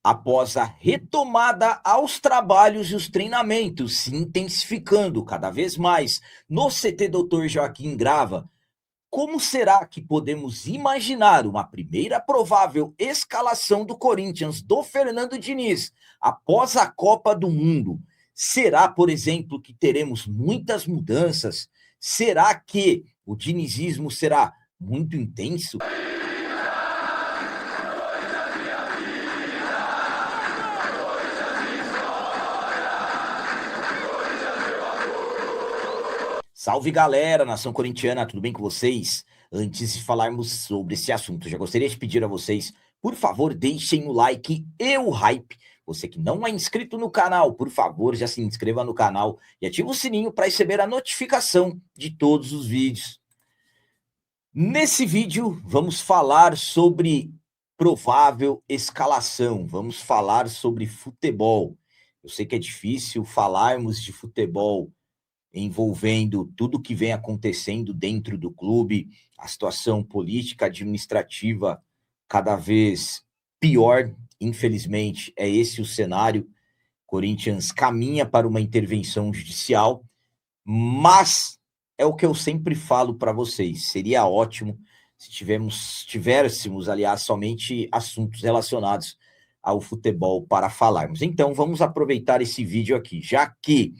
após a retomada aos trabalhos e os treinamentos se intensificando cada vez mais no CT Dr. Joaquim Grava, como será que podemos imaginar uma primeira provável escalação do Corinthians do Fernando Diniz após a Copa do Mundo? Será, por exemplo, que teremos muitas mudanças? Será que o dinizismo será muito intenso? Salve galera, nação corintiana, tudo bem com vocês? Antes de falarmos sobre esse assunto, já gostaria de pedir a vocês, por favor, deixem o like e o hype. Você que não é inscrito no canal, por favor, já se inscreva no canal e ative o sininho para receber a notificação de todos os vídeos. Nesse vídeo, vamos falar sobre provável escalação, vamos falar sobre futebol. Eu sei que é difícil falarmos de futebol envolvendo tudo que vem acontecendo dentro do clube, a situação política, administrativa cada vez pior, infelizmente, é esse o cenário. Corinthians caminha para uma intervenção judicial, mas é o que eu sempre falo para vocês, seria ótimo se tivéssemos, aliás, somente assuntos relacionados ao futebol para falarmos. Então, vamos aproveitar esse vídeo aqui, já que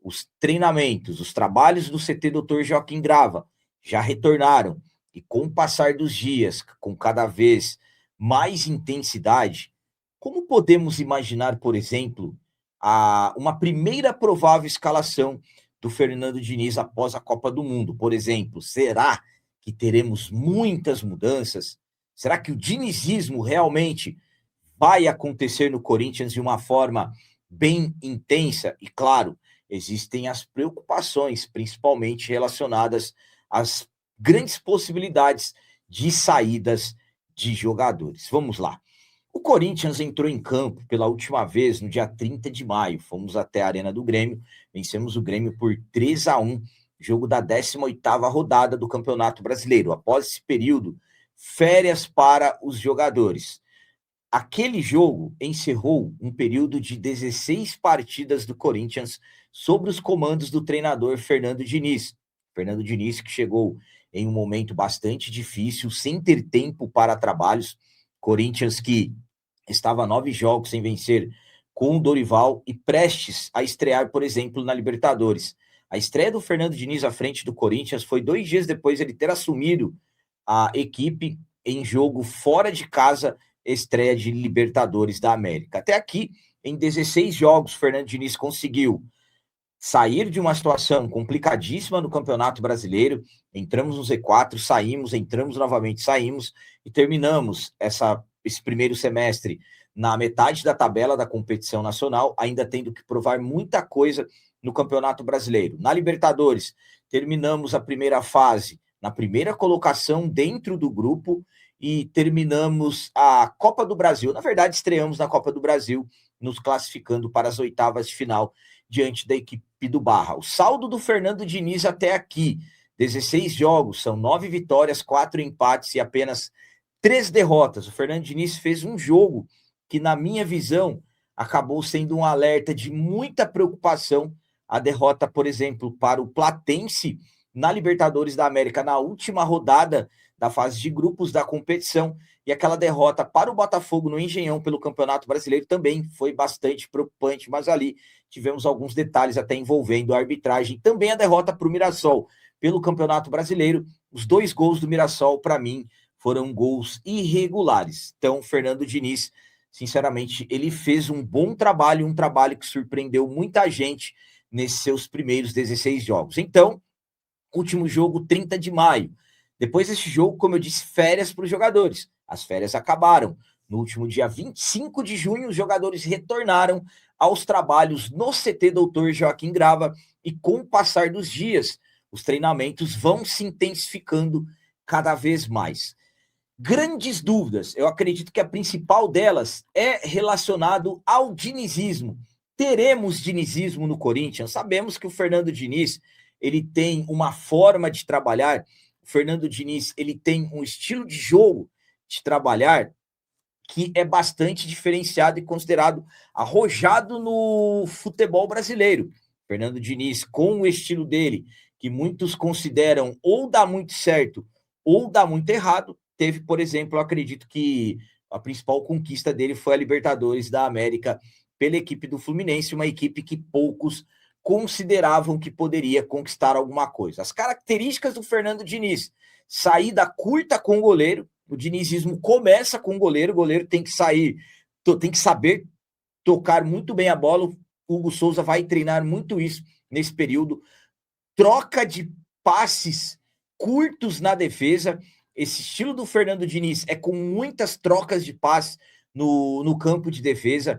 os treinamentos, os trabalhos do CT Dr. Joaquim Grava já retornaram e com o passar dos dias, com cada vez mais intensidade, como podemos imaginar, por exemplo, uma primeira provável escalação do Fernando Diniz após a Copa do Mundo? Por exemplo, será que teremos muitas mudanças? Será que o dinizismo realmente vai acontecer no Corinthians de uma forma bem intensa? E claro, existem as preocupações, principalmente relacionadas às grandes possibilidades de saídas de jogadores. Vamos lá. O Corinthians entrou em campo pela última vez no dia 30 de maio. Fomos até a Arena do Grêmio, vencemos o Grêmio por 3-1, jogo da 18ª rodada do Campeonato Brasileiro. Após esse período, férias para os jogadores. Aquele jogo encerrou um período de 16 partidas do Corinthians sob os comandos do treinador Fernando Diniz. Fernando Diniz que chegou em um momento bastante difícil, sem ter tempo para trabalhos. Corinthians que estava 9 jogos sem vencer com o Dorival e prestes a estrear, por exemplo, na Libertadores. A estreia do Fernando Diniz à frente do Corinthians foi 2 dias depois de ele ter assumido a equipe em jogo fora de casa, estreia de Libertadores da América. Até aqui, em 16 jogos, Fernando Diniz conseguiu sair de uma situação complicadíssima no Campeonato Brasileiro. Entramos no Z4, saímos, entramos novamente, saímos e terminamos esse primeiro semestre na metade da tabela da competição nacional, ainda tendo que provar muita coisa no Campeonato Brasileiro. Na Libertadores, terminamos a primeira fase na primeira colocação dentro do grupo e terminamos a Copa do Brasil. Na verdade, estreamos na Copa do Brasil, nos classificando para as oitavas de final diante da equipe do Barra. O saldo do Fernando Diniz até aqui, 16 jogos, são 9 vitórias, 4 empates e apenas 3 derrotas. O Fernando Diniz fez um jogo que, na minha visão, acabou sendo um alerta de muita preocupação. A derrota, por exemplo, para o Platense na Libertadores da América, na última rodada da fase de grupos da competição, e aquela derrota para o Botafogo no Engenhão pelo Campeonato Brasileiro também foi bastante preocupante, mas ali tivemos alguns detalhes até envolvendo a arbitragem. Também a derrota para o Mirassol pelo Campeonato Brasileiro. Os 2 gols do Mirassol, para mim, foram gols irregulares. Então, Fernando Diniz, sinceramente, ele fez um bom trabalho, um trabalho que surpreendeu muita gente nesses seus primeiros 16 jogos. Então, último jogo, 30 de maio. Depois desse jogo, como eu disse, férias para os jogadores. As férias acabaram. No último dia 25 de junho, os jogadores retornaram aos trabalhos no CT Dr. Joaquim Grava e com o passar dos dias, os treinamentos vão se intensificando cada vez mais. Grandes dúvidas, eu acredito que a principal delas é relacionado ao dinizismo. Teremos dinizismo no Corinthians? Sabemos que o Fernando Diniz, ele tem uma forma de trabalhar, o Fernando Diniz, ele tem um estilo de jogo de trabalhar que é bastante diferenciado e considerado arrojado no futebol brasileiro. Fernando Diniz, com o estilo dele, que muitos consideram ou dá muito certo ou dá muito errado, teve, por exemplo, eu acredito que a principal conquista dele foi a Libertadores da América pela equipe do Fluminense, uma equipe que poucos consideravam que poderia conquistar alguma coisa. As características do Fernando Diniz: saída curta com o goleiro. O dinizismo começa com o goleiro tem que sair, tem que saber tocar muito bem a bola. O Hugo Souza vai treinar muito isso nesse período. Troca de passes curtos na defesa. Esse estilo do Fernando Diniz é com muitas trocas de passes no campo de defesa.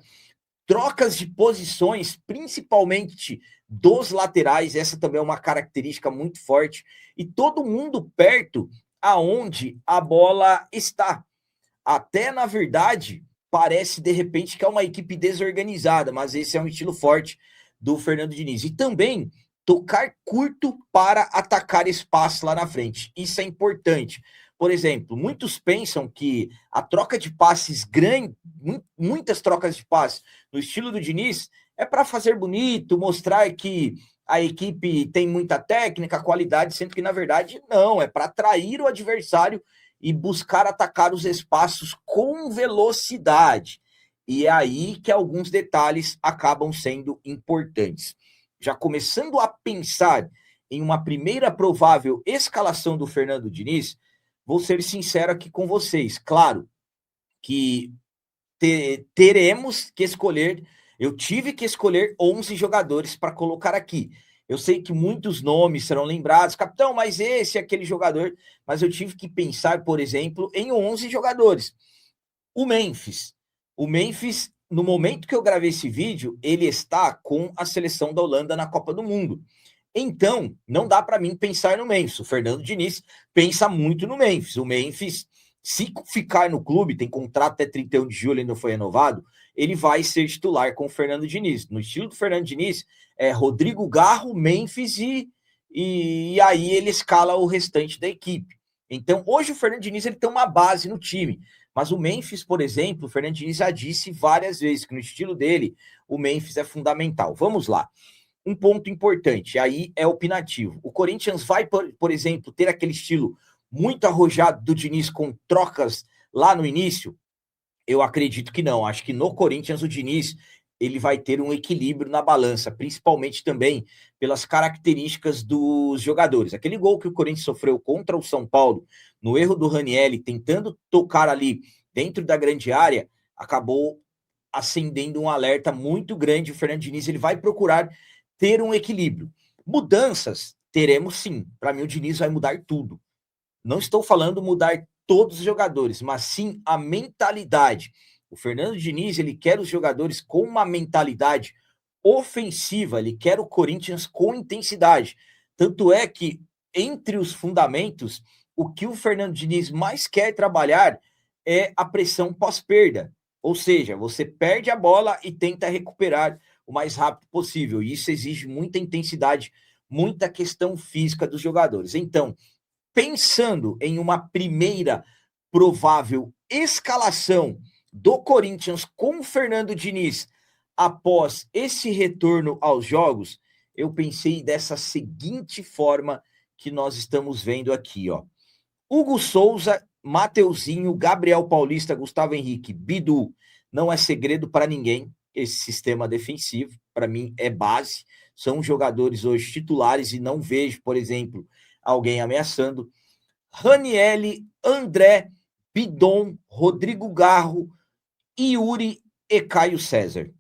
Trocas de posições, principalmente dos laterais, essa também é uma característica muito forte. E todo mundo perto aonde a bola está. Até, na verdade, parece de repente que é uma equipe desorganizada, mas esse é um estilo forte do Fernando Diniz. E também tocar curto para atacar espaço lá na frente. Isso é importante. Por exemplo, muitos pensam que a troca de passes grande, muitas trocas de passes no estilo do Diniz, é para fazer bonito, mostrar que a equipe tem muita técnica, qualidade, sendo que, na verdade, não, é para atrair o adversário e buscar atacar os espaços com velocidade. E é aí que alguns detalhes acabam sendo importantes. Já começando a pensar em uma primeira provável escalação do Fernando Diniz, vou ser sincero aqui com vocês. Claro que teremos que escolher, eu tive que escolher 11 jogadores para colocar aqui. Eu sei que muitos nomes serão lembrados, capitão, mas esse é aquele jogador, mas eu tive que pensar, por exemplo, em 11 jogadores. O Memphis, no momento que eu gravei esse vídeo, ele está com a seleção da Holanda na Copa do Mundo. Então, não dá para mim pensar no Memphis. O Fernando Diniz pensa muito no Memphis. O Memphis, se ficar no clube, tem contrato até 31 de julho, ele não foi renovado, ele vai ser titular com o Fernando Diniz. No estilo do Fernando Diniz, é Rodrigo Garro, Memphis e aí ele escala o restante da equipe. Então, hoje o Fernando Diniz ele tem uma base no time, mas o Memphis, por exemplo, o Fernando Diniz já disse várias vezes que no estilo dele, o Memphis é fundamental. Vamos lá. Um ponto importante, aí é opinativo. O Corinthians vai, por exemplo, ter aquele estilo muito arrojado do Diniz com trocas lá no início? Eu acredito que não. Acho que no Corinthians o Diniz ele vai ter um equilíbrio na balança, principalmente também pelas características dos jogadores. Aquele gol que o Corinthians sofreu contra o São Paulo, no erro do Ranieri, tentando tocar ali dentro da grande área, acabou acendendo um alerta muito grande. O Fernando Diniz ele vai procurar ter um equilíbrio. Mudanças teremos sim. Para mim o Diniz vai mudar tudo. Não estou falando mudar todos os jogadores, mas sim a mentalidade. O Fernando Diniz, ele quer os jogadores com uma mentalidade ofensiva, ele quer o Corinthians com intensidade. Tanto é que, entre os fundamentos, o que o Fernando Diniz mais quer trabalhar é a pressão pós-perda. Ou seja, você perde a bola e tenta recuperar o mais rápido possível. E isso exige muita intensidade, muita questão física dos jogadores. Então, pensando em uma primeira provável escalação do Corinthians com o Fernando Diniz após esse retorno aos jogos, eu pensei dessa seguinte forma que nós estamos vendo aqui, ó. Hugo Souza, Mateuzinho, Gabriel Paulista, Gustavo Henrique, Bidu. Não é segredo para ninguém esse sistema defensivo, para mim é base. São jogadores hoje titulares e não vejo, por exemplo, alguém ameaçando. Ranielli, André, Bidon, Rodrigo Garro, Yuri e Caio César.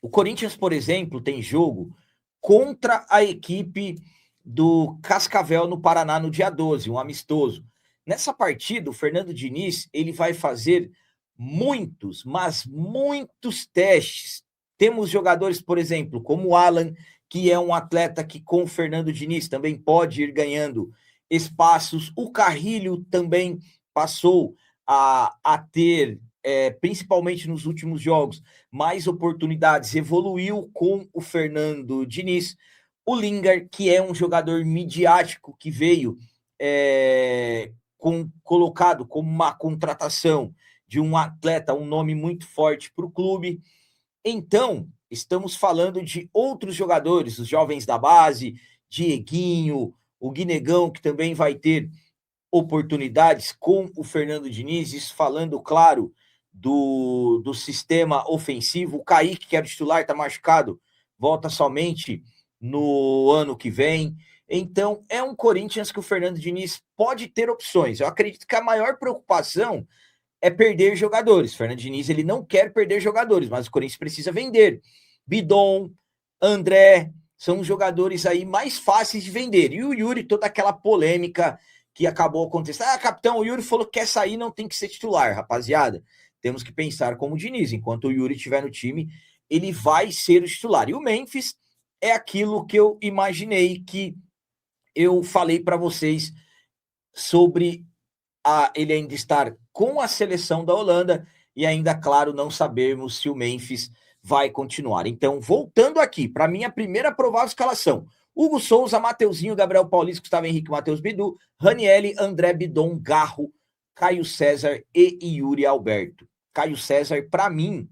O Corinthians, por exemplo, tem jogo contra a equipe do Cascavel no Paraná no dia 12, um amistoso. Nessa partida, o Fernando Diniz ele vai fazer muitos, mas muitos testes. Temos jogadores, por exemplo, como o Alan, que é um atleta que com o Fernando Diniz também pode ir ganhando espaços. O Carrilho também passou a ter, principalmente nos últimos jogos, mais oportunidades, evoluiu com o Fernando Diniz. O Lingard, que é um jogador midiático que veio colocado como uma contratação de um atleta, um nome muito forte para o clube. Então, estamos falando de outros jogadores, os jovens da base, Dieguinho, o Guinegão, que também vai ter oportunidades com o Fernando Diniz, isso falando, claro, do sistema ofensivo. O Kaique, que era titular, está machucado, volta somente no ano que vem. Então, é um Corinthians que o Fernando Diniz pode ter opções. Eu acredito que a maior preocupação é perder jogadores. O Fernando Diniz, ele não quer perder jogadores, mas o Corinthians precisa vender. Bidon, André, são jogadores aí mais fáceis de vender. E o Yuri, toda aquela polêmica que acabou acontecendo. Capitão, o Yuri falou que quer sair, não tem que ser titular, rapaziada. Temos que pensar como o Diniz. Enquanto o Yuri estiver no time, ele vai ser o titular. E o Memphis é aquilo que eu imaginei, que eu falei para vocês sobre ele ainda estar com a seleção da Holanda e ainda, claro, não sabermos se o Memphis vai continuar. Então, voltando aqui para minha primeira provável escalação: Hugo Souza, Mateuzinho, Gabriel Paulista, Gustavo Henrique, Matheus Bidu, Ranielli, André Bidon, Garro, Caio César e Yuri Alberto. Caio César, para mim,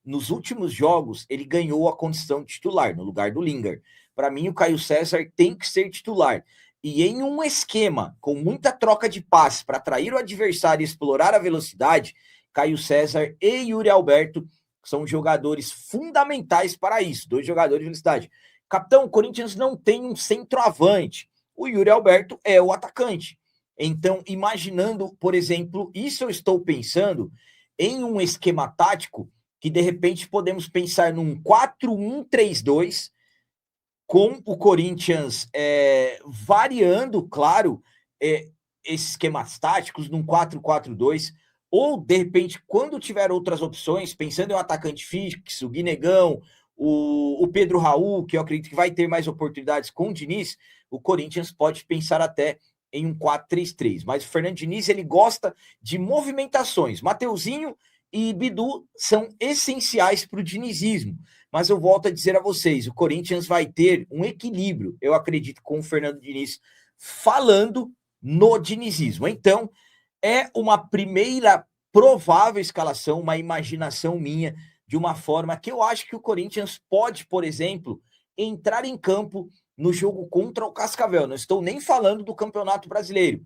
nos últimos jogos, ele ganhou a condição de titular, no lugar do Lingard. Para mim, o Caio César tem que ser titular. E em um esquema com muita troca de passes para atrair o adversário e explorar a velocidade, Caio César e Yuri Alberto são jogadores fundamentais para isso. 2 jogadores de velocidade. Capitão, o Corinthians não tem um centroavante. O Yuri Alberto é o atacante. Então, imaginando, por exemplo, isso eu estou pensando em um esquema tático que, de repente, podemos pensar num 4-1-3-2, com o Corinthians variando, claro, esses esquemas táticos num 4-4-2, ou, de repente, quando tiver outras opções, pensando em um atacante fixo, o Guinegão, o Pedro Raul, que eu acredito que vai ter mais oportunidades com o Diniz, o Corinthians pode pensar até em um 4-3-3. Mas o Fernando Diniz, ele gosta de movimentações. Mateuzinho e Bidu são essenciais para o dinizismo. Mas eu volto a dizer a vocês, o Corinthians vai ter um equilíbrio, eu acredito, com o Fernando Diniz falando no dinizismo. Então, é uma primeira provável escalação, uma imaginação minha, de uma forma que eu acho que o Corinthians pode, por exemplo, entrar em campo no jogo contra o Cascavel. Não estou nem falando do Campeonato Brasileiro.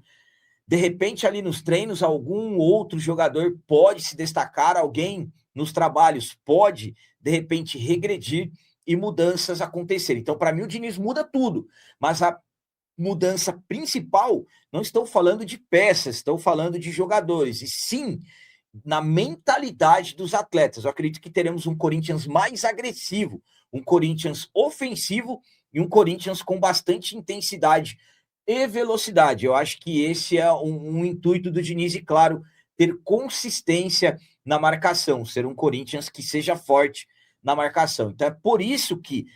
De repente, ali nos treinos, algum outro jogador pode se destacar, alguém nos trabalhos pode, de repente, regredir e mudanças acontecerem. Então, para mim, o Diniz muda tudo, mas a mudança principal, não estou falando de peças, estou falando de jogadores, e sim na mentalidade dos atletas. Eu acredito que teremos um Corinthians mais agressivo, um Corinthians ofensivo e um Corinthians com bastante intensidade e velocidade. Eu acho que esse é um intuito do Diniz e, claro, ter consistência na marcação, ser um Corinthians que seja forte na marcação. Então é por isso que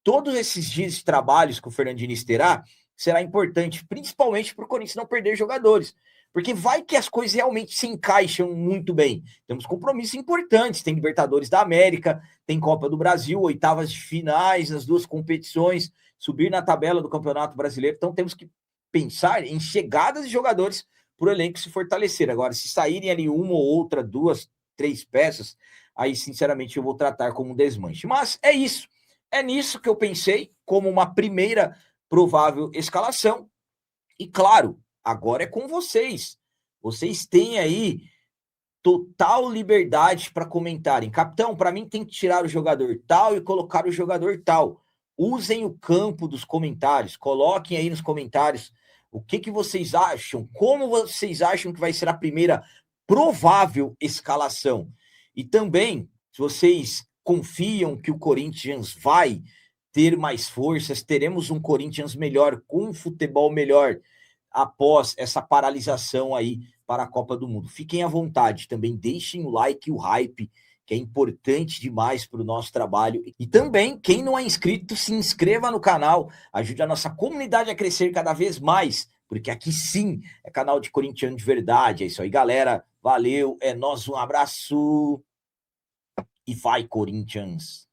todos esses dias de trabalhos que o Fernando Diniz terá será importante, principalmente para o Corinthians não perder jogadores, porque vai que as coisas realmente se encaixam muito bem. Temos compromissos importantes, tem Libertadores da América, tem Copa do Brasil, oitavas de finais nas 2 competições, subir na tabela do Campeonato Brasileiro, então temos que pensar em chegadas de jogadores para o elenco se fortalecer. Agora, se saírem ali uma ou outra, 2, 3 peças, aí, sinceramente, eu vou tratar como um desmanche. Mas é isso. É nisso que eu pensei como uma primeira provável escalação. E, claro, agora é com vocês. Vocês têm aí total liberdade para comentarem. Capitão, para mim tem que tirar o jogador tal e colocar o jogador tal. Usem o campo dos comentários. Coloquem aí nos comentários o que vocês acham, como vocês acham que vai ser a primeira provável escalação. E também, se vocês confiam que o Corinthians vai ter mais forças, teremos um Corinthians melhor, com um futebol melhor, após essa paralisação aí para a Copa do Mundo. Fiquem à vontade, também deixem o like e o hype, que é importante demais para o nosso trabalho. E também, quem não é inscrito, se inscreva no canal, ajude a nossa comunidade a crescer cada vez mais, porque aqui sim é canal de corintiano de verdade. É isso aí, galera. Valeu, é nóis, um abraço e vai, Corinthians!